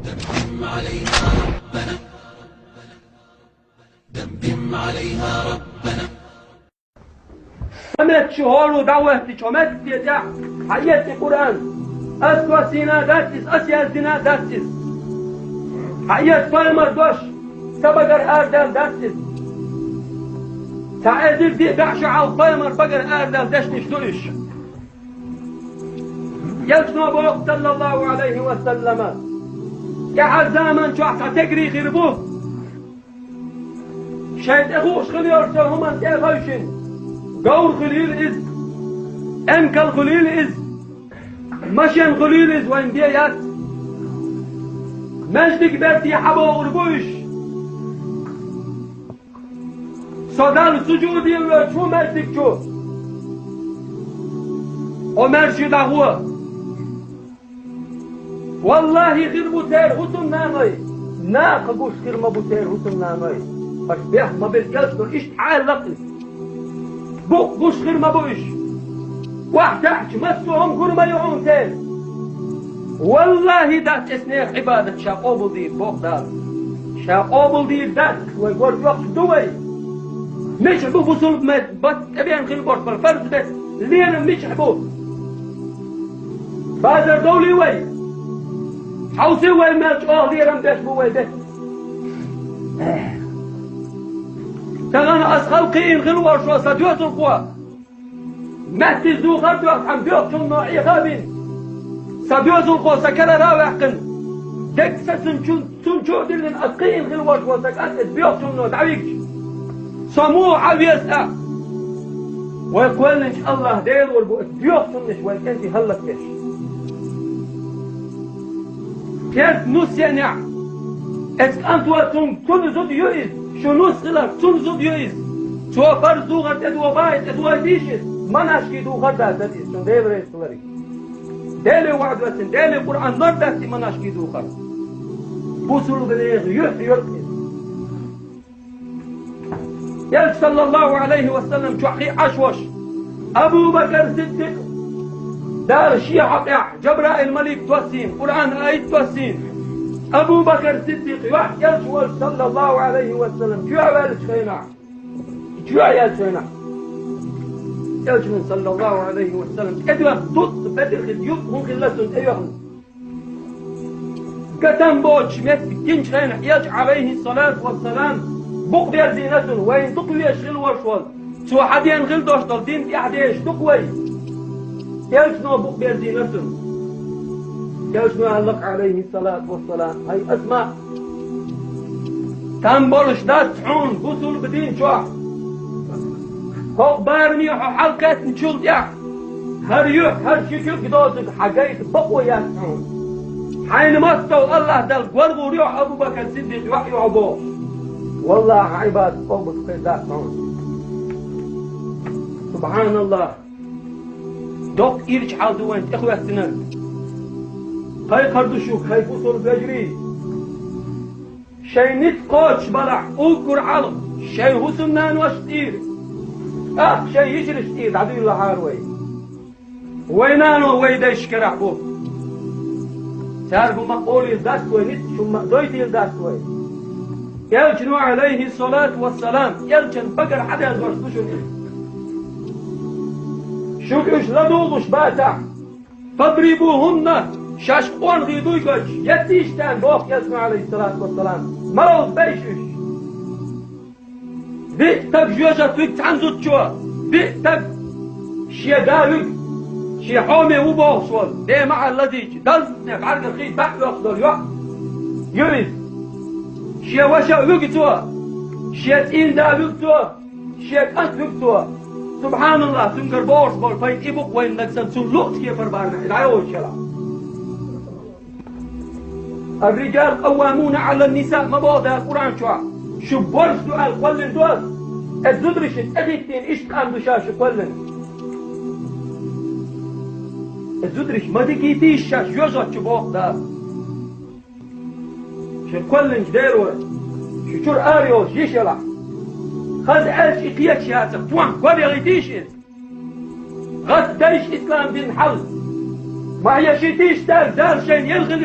دمدم عليها ربنا، دمدم عليها ربنا. 5 شهور ودعوة تشومت تيجا حياة القرآن أسوأ سينا داتس أسيا سينا داتس حياة فالمر دوش سبقر آردال داتس تعادل دي دعشة على الفالمر بقر آردال دشنش دوش يلسنا بوق صلى الله عليه وسلم يا عزاما شو حتى تجري غربوه شايد أخوش خليور سوهم أنت أخوشين قول خليل إز أنكل خليل إز مشين خليل إز وين ديات مجدك باتي حبو غربوش صدال سجودي ولا شو مجدك شو ومرشي دعوة والله غير بوتير هتم نامي ناق قوش غير ما بوتير هتم نامي أشبه ما بالكسر إيش حال لقل بوق قوش غير ما بوش واحتاج مسوهم كل ما يعون تاني والله دات اسنيخ عبادة شاقوبل دير بوق دار شاقوبل دير دات ويقول وقت دوي مش حبوب بصلب مات بس أبيان خير بورت بالفرز بس لينا مش حبوب بازر دولي وي حوسي وي مالش ليرم داش بوي بس تغانا أسخلقين غلوة شو صديوت القوى مهتي زو غردو أخم بيوت شو نوعي غابين صديوت القوى سكرا راوي أحقن دكسا سنشو دلن أسقين غلوة شو سكرا بيوت شو نوع دعويكش صموع عبيسا ويقول إن شاء الله دير والبوء بيوت شو نش ويكنتي هلك كيش كيف نوس ينع اسك أنتوا تنزود يؤيد شو نوس غلق تنزود يؤيد شو فرزو غرد ادوا بايت ادوا ديشت ما ناشكي دو غرد داديس شو ديل ريس لري ديل وعد وسن ديل قرآن نور داتي ما ناشكي دو غرد بوصلوا بليغ يرقي يلك صلى الله عليه وسلم شو حقي عشوش أبو بكر صديق دار شيعة جبرائيل الملك توسين قرآن آية توسين أبو بكر صديق يلك صلى الله عليه وسلم شو عوالك خينع شو عيال شينع يلك صلى الله عليه وسلم ادوى ضد بدر اليوم هم خلصون ايوه قدام بوش مت بكينش خينع يلك عليه الصلاة والسلام بوق ديال دينتون وين تقوي يشغل ورشوال سو حد ينغل دوش دين في أحد يش تقوي يلك نو بوق ديال دينتون يلك نو هلق عليه الصلاة والسلام هاي اسمع تم بولش دات تحون بوصل بدين شوح فوق بارني حلقات نشوف يا هر يوح هر شكل قدوتك حقايت بقوة يا تحون حين مستو الله دل قرغو ريوح أبو بكر صديق يوحي عبوه والله عباد فوق بسقيدات سبحان الله دوك إيرج حالدو وانت إخوة السنان هاي خردشوك هاي فصل بجري شي نت قوش بلع اوكر علم شي هسنان وشتير شي يجري شتير عدو الله عاروي وينانو ويداش كرعبو تعرفوا مقولي الداستوي نت شو مقدويتي الداستوي يلجن عليه الصلاة والسلام يلجن بقر حدا يزورسوشو شوكش لدوغش باتع فاضربوهن شاشقوان غيدوي قج يتيشتان بوخ يلجن عليه الصلاة والسلام مروض بيشش بيتك جوجة فيك تعنزو تشوى بيتك شي داوك شي حومي وبوخ شوال دي مع اللذيج دلسنك عرق الخيط بحث يخضر يريد شي وشا وقتوا شي تين دا وقتوا شي كنت وقتوا سبحان الله تنقر بورس بول فايت إبوك وين نكسن سنلوت كيف فربارنا العيو الشلا الرجال قوامون على النساء مبوضة القرآن شو بورس سؤال قولن دول الزدرشت أغيتين إيش كان بشاش قولن الزدرش ما ديكيتيش شاش يوزت شو بوق دا شو قولن جديروا شو شور آريوش يشلا خذ عيش إقيات شهاتك توان قولي غيتيشت غد دايش إسلام دين حل ما هي شي تيش دار شين يلغي